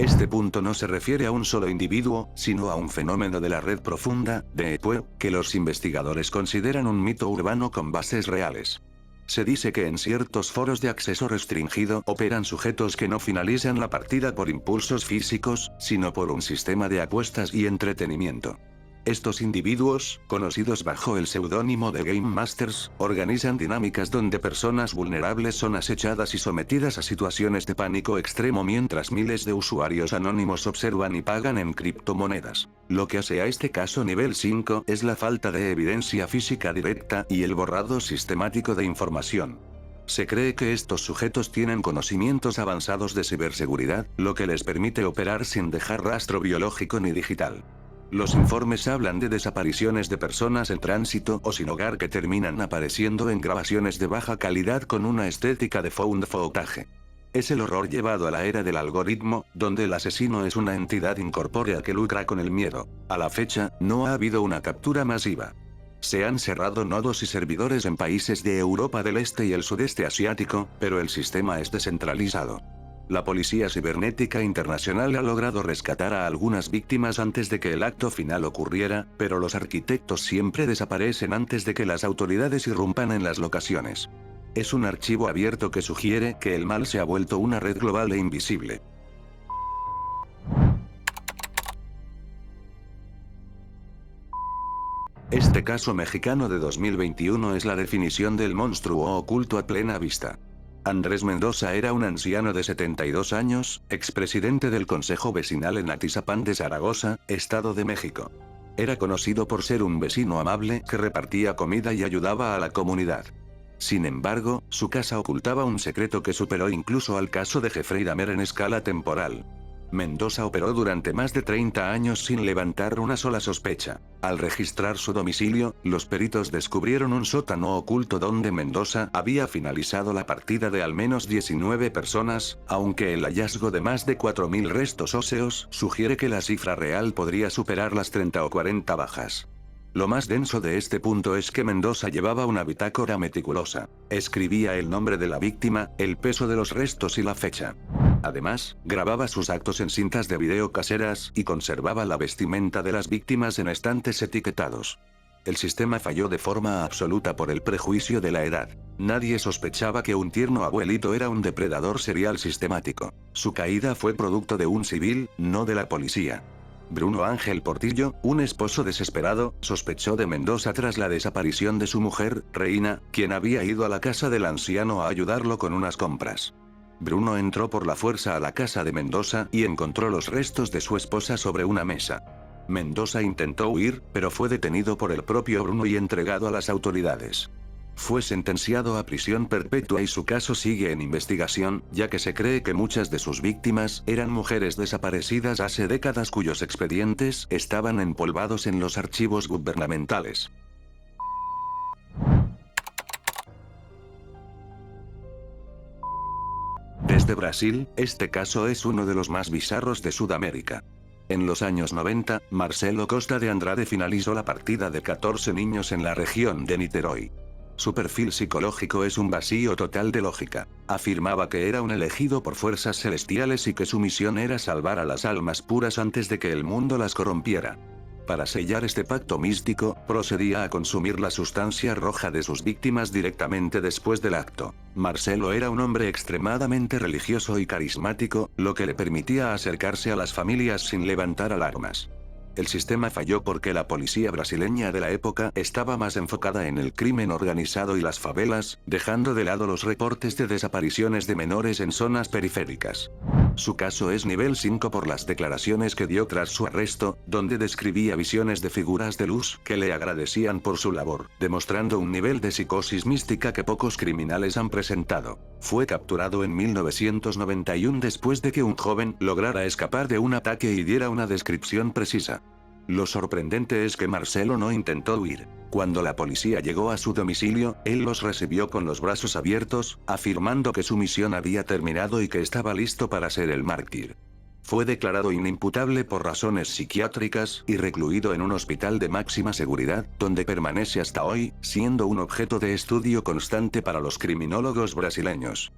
Este punto no se refiere a un solo individuo, sino a un fenómeno de la red profunda, Deep Web, que los investigadores consideran un mito urbano con bases reales. Se dice que en ciertos foros de acceso restringido operan sujetos que no finalizan la partida por impulsos físicos, sino por un sistema de apuestas y entretenimiento. Estos individuos, conocidos bajo el seudónimo de Game Masters, organizan dinámicas donde personas vulnerables son acechadas y sometidas a situaciones de pánico extremo mientras miles de usuarios anónimos observan y pagan en criptomonedas. Lo que hace a este caso nivel 5 es la falta de evidencia física directa y el borrado sistemático de información. Se cree que estos sujetos tienen conocimientos avanzados de ciberseguridad, lo que les permite operar sin dejar rastro biológico ni digital. Los informes hablan de desapariciones de personas en tránsito o sin hogar que terminan apareciendo en grabaciones de baja calidad con una estética de found footage. Es el horror llevado a la era del algoritmo, donde el asesino es una entidad incorpórea que lucra con el miedo. A la fecha, no ha habido una captura masiva. Se han cerrado nodos y servidores en países de Europa del Este y el Sudeste Asiático, pero el sistema es descentralizado. La Policía Cibernética Internacional ha logrado rescatar a algunas víctimas antes de que el acto final ocurriera, pero los arquitectos siempre desaparecen antes de que las autoridades irrumpan en las locaciones. Es un archivo abierto que sugiere que el mal se ha vuelto una red global e invisible. Este caso mexicano de 2021 es la definición del monstruo oculto a plena vista. Andrés Mendoza era un anciano de 72 años, expresidente del Consejo Vecinal en Atizapán de Zaragoza, Estado de México. Era conocido por ser un vecino amable que repartía comida y ayudaba a la comunidad. Sin embargo, su casa ocultaba un secreto que superó incluso al caso de Jeffrey Dahmer en escala temporal. Mendoza operó durante más de 30 años sin levantar una sola sospecha. Al registrar su domicilio, los peritos descubrieron un sótano oculto donde Mendoza había finalizado la partida de al menos 19 personas, aunque el hallazgo de más de 4.000 restos óseos sugiere que la cifra real podría superar las 30 o 40 bajas. Lo más denso de este punto es que Mendoza llevaba una bitácora meticulosa. Escribía el nombre de la víctima, el peso de los restos y la fecha. Además, grababa sus actos en cintas de video caseras y conservaba la vestimenta de las víctimas en estantes etiquetados. El sistema falló de forma absoluta por el prejuicio de la edad. Nadie sospechaba que un tierno abuelito era un depredador serial sistemático. Su caída fue producto de un civil, no de la policía. Bruno Ángel Portillo, un esposo desesperado, sospechó de Mendoza tras la desaparición de su mujer, Reina, quien había ido a la casa del anciano a ayudarlo con unas compras. Bruno entró por la fuerza a la casa de Mendoza y encontró los restos de su esposa sobre una mesa. Mendoza intentó huir, pero fue detenido por el propio Bruno y entregado a las autoridades. Fue sentenciado a prisión perpetua y su caso sigue en investigación, ya que se cree que muchas de sus víctimas eran mujeres desaparecidas hace décadas cuyos expedientes estaban empolvados en los archivos gubernamentales. Desde Brasil, este caso es uno de los más bizarros de Sudamérica. En los años 90, Marcelo Costa de Andrade finalizó la partida de 14 niños en la región de Niterói. Su perfil psicológico es un vacío total de lógica. Afirmaba que era un elegido por fuerzas celestiales y que su misión era salvar a las almas puras antes de que el mundo las corrompiera. Para sellar este pacto místico, procedía a consumir la sustancia roja de sus víctimas directamente después del acto. Marcelo era un hombre extremadamente religioso y carismático, lo que le permitía acercarse a las familias sin levantar alarmas. El sistema falló porque la policía brasileña de la época estaba más enfocada en el crimen organizado y las favelas, dejando de lado los reportes de desapariciones de menores en zonas periféricas. Su caso es nivel 5 por las declaraciones que dio tras su arresto, donde describía visiones de figuras de luz que le agradecían por su labor, demostrando un nivel de psicosis mística que pocos criminales han presentado. Fue capturado en 1991 después de que un joven lograra escapar de un ataque y diera una descripción precisa. Lo sorprendente es que Marcelo no intentó huir. Cuando la policía llegó a su domicilio, él los recibió con los brazos abiertos, afirmando que su misión había terminado y que estaba listo para ser el mártir. Fue declarado inimputable por razones psiquiátricas y recluido en un hospital de máxima seguridad, donde permanece hasta hoy, siendo un objeto de estudio constante para los criminólogos brasileños.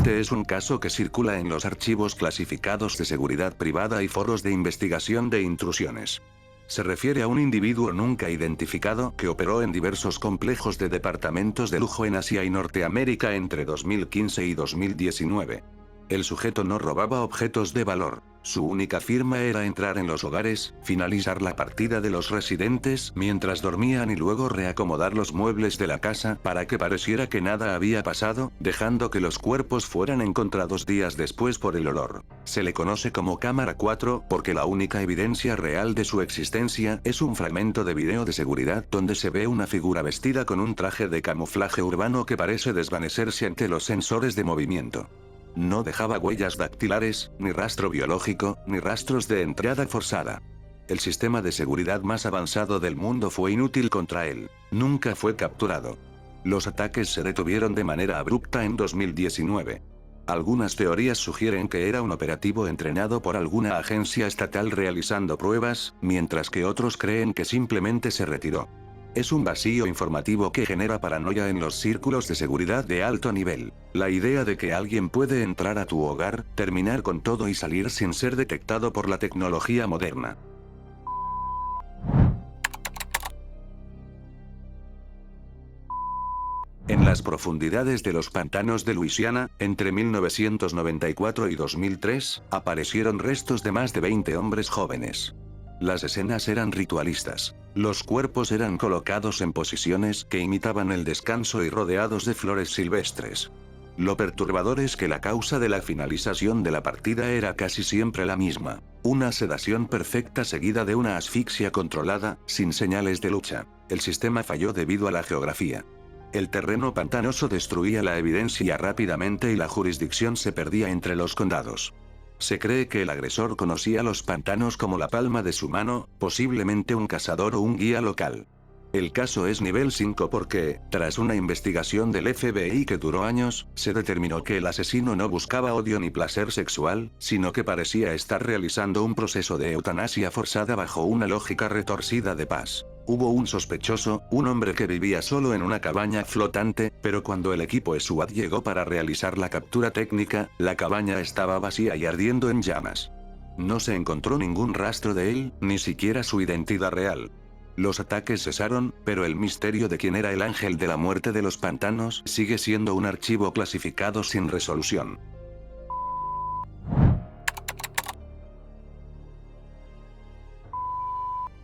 Este es un caso que circula en los archivos clasificados de seguridad privada y foros de investigación de intrusiones. Se refiere a un individuo nunca identificado que operó en diversos complejos de departamentos de lujo en Asia y Norteamérica entre 2015 y 2019. El sujeto no robaba objetos de valor. Su única firma era entrar en los hogares, finalizar la partida de los residentes mientras dormían y luego reacomodar los muebles de la casa para que pareciera que nada había pasado, dejando que los cuerpos fueran encontrados días después por el olor. Se le conoce como Cámara 4 porque la única evidencia real de su existencia es un fragmento de video de seguridad donde se ve una figura vestida con un traje de camuflaje urbano que parece desvanecerse ante los sensores de movimiento. No dejaba huellas dactilares, ni rastro biológico, ni rastros de entrada forzada. El sistema de seguridad más avanzado del mundo fue inútil contra él. Nunca fue capturado. Los ataques se detuvieron de manera abrupta en 2019. Algunas teorías sugieren que era un operativo entrenado por alguna agencia estatal realizando pruebas, mientras que otros creen que simplemente se retiró. Es un vacío informativo que genera paranoia en los círculos de seguridad de alto nivel. La idea de que alguien puede entrar a tu hogar, terminar con todo y salir sin ser detectado por la tecnología moderna. En las profundidades de los pantanos de Luisiana, entre 1994 y 2003, aparecieron restos de más de 20 hombres jóvenes. Las escenas eran ritualistas. Los cuerpos eran colocados en posiciones que imitaban el descanso y rodeados de flores silvestres. Lo perturbador es que la causa de la finalización de la partida era casi siempre la misma: una sedación perfecta seguida de una asfixia controlada, sin señales de lucha. El sistema falló debido a la geografía. El terreno pantanoso destruía la evidencia rápidamente y la jurisdicción se perdía entre los condados. Se cree que el agresor conocía los pantanos como la palma de su mano, posiblemente un cazador o un guía local. El caso es nivel 5 porque, tras una investigación del FBI que duró años, se determinó que el asesino no buscaba odio ni placer sexual, sino que parecía estar realizando un proceso de eutanasia forzada bajo una lógica retorcida de paz. Hubo un sospechoso, un hombre que vivía solo en una cabaña flotante, pero cuando el equipo SWAT llegó para realizar la captura técnica, la cabaña estaba vacía y ardiendo en llamas. No se encontró ningún rastro de él, ni siquiera su identidad real. Los ataques cesaron, pero el misterio de quién era el ángel de la muerte de los pantanos sigue siendo un archivo clasificado sin resolución.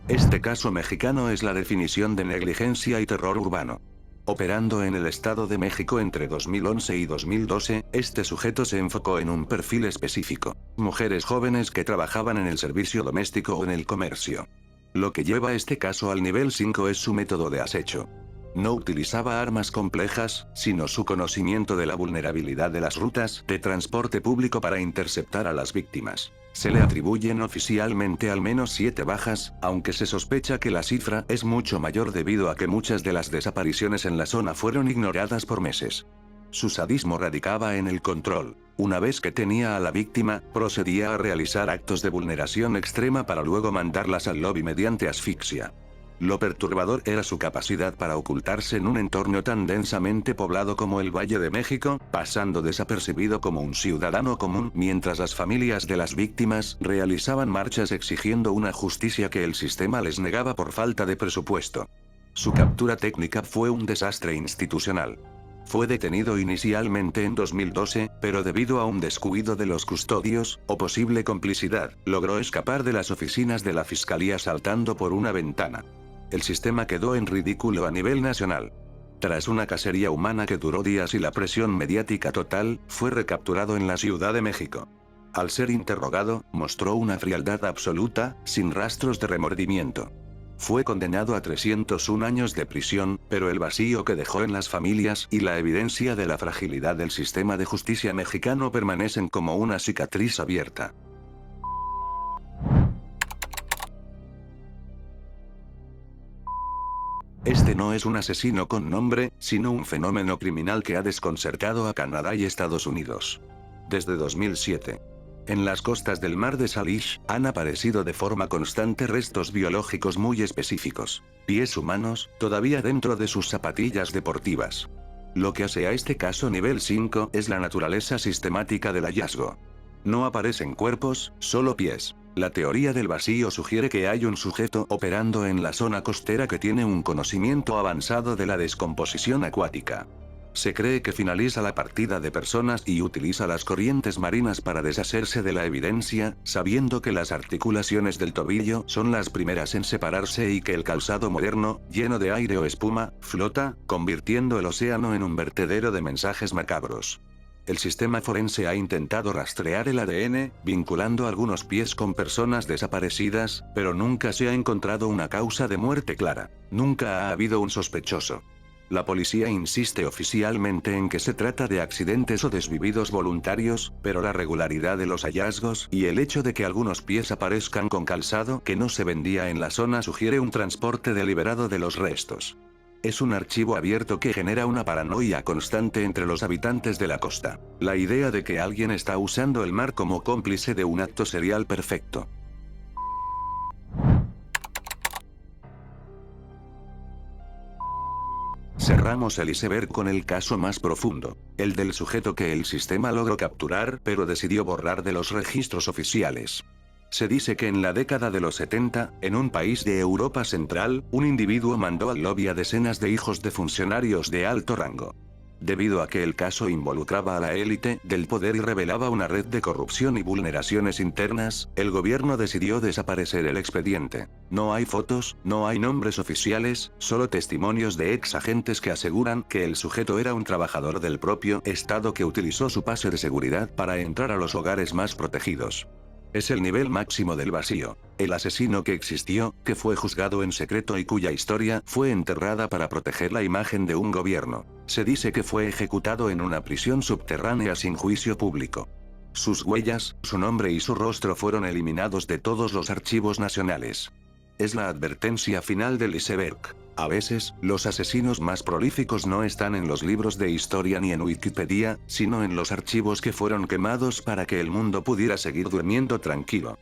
Este caso mexicano es la definición de negligencia y terror urbano. Operando en el Estado de México entre 2011 y 2012, este sujeto se enfocó en un perfil específico: mujeres jóvenes que trabajaban en el servicio doméstico o en el comercio. Lo que lleva este caso al nivel 5 es su método de acecho. No utilizaba armas complejas, sino su conocimiento de la vulnerabilidad de las rutas de transporte público para interceptar a las víctimas. Se le atribuyen oficialmente al menos 7 bajas, aunque se sospecha que la cifra es mucho mayor debido a que muchas de las desapariciones en la zona fueron ignoradas por meses. Su sadismo radicaba en el control. Una vez que tenía a la víctima, procedía a realizar actos de vulneración extrema para luego mandarlas al lobby mediante asfixia. Lo perturbador era su capacidad para ocultarse en un entorno tan densamente poblado como el Valle de México, pasando desapercibido como un ciudadano común, mientras las familias de las víctimas realizaban marchas exigiendo una justicia que el sistema les negaba por falta de presupuesto. Su captura técnica fue un desastre institucional. Fue detenido inicialmente en 2012, pero debido a un descuido de los custodios, o posible complicidad, logró escapar de las oficinas de la fiscalía saltando por una ventana. El sistema quedó en ridículo a nivel nacional. Tras una cacería humana que duró días y la presión mediática total, fue recapturado en la Ciudad de México. Al ser interrogado, mostró una frialdad absoluta, sin rastros de remordimiento. Fue condenado a 301 años de prisión, pero el vacío que dejó en las familias y la evidencia de la fragilidad del sistema de justicia mexicano permanecen como una cicatriz abierta. Este no es un asesino con nombre, sino un fenómeno criminal que ha desconcertado a Canadá y Estados Unidos. Desde 2007. En las costas del mar de Salish, han aparecido de forma constante restos biológicos muy específicos. Pies humanos, todavía dentro de sus zapatillas deportivas. Lo que hace a este caso nivel 5 es la naturaleza sistemática del hallazgo. No aparecen cuerpos, solo pies. La teoría del vacío sugiere que hay un sujeto operando en la zona costera que tiene un conocimiento avanzado de la descomposición acuática. Se cree que finaliza la partida de personas y utiliza las corrientes marinas para deshacerse de la evidencia, sabiendo que las articulaciones del tobillo son las primeras en separarse y que el calzado moderno, lleno de aire o espuma, flota, convirtiendo el océano en un vertedero de mensajes macabros. El sistema forense ha intentado rastrear el ADN, vinculando algunos pies con personas desaparecidas, pero nunca se ha encontrado una causa de muerte clara. Nunca ha habido un sospechoso. La policía insiste oficialmente en que se trata de accidentes o desvividos voluntarios, pero la regularidad de los hallazgos y el hecho de que algunos pies aparezcan con calzado que no se vendía en la zona sugiere un transporte deliberado de los restos. Es un archivo abierto que genera una paranoia constante entre los habitantes de la costa. La idea de que alguien está usando el mar como cómplice de un acto serial perfecto. Cerramos el iceberg con el caso más profundo, el del sujeto que el sistema logró capturar pero decidió borrar de los registros oficiales. Se dice que en la década de los 70, en un país de Europa Central, un individuo mandó al lobby a decenas de hijos de funcionarios de alto rango. Debido a que el caso involucraba a la élite del poder y revelaba una red de corrupción y vulneraciones internas, el gobierno decidió desaparecer el expediente. No hay fotos, no hay nombres oficiales, solo testimonios de ex agentes que aseguran que el sujeto era un trabajador del propio Estado que utilizó su pase de seguridad para entrar a los hogares más protegidos. Es el nivel máximo del vacío. El asesino que existió, que fue juzgado en secreto y cuya historia fue enterrada para proteger la imagen de un gobierno. Se dice que fue ejecutado en una prisión subterránea sin juicio público. Sus huellas, su nombre y su rostro fueron eliminados de todos los archivos nacionales. Es la advertencia final del iceberg. A veces, los asesinos más prolíficos no están en los libros de historia ni en Wikipedia, sino en los archivos que fueron quemados para que el mundo pudiera seguir durmiendo tranquilo.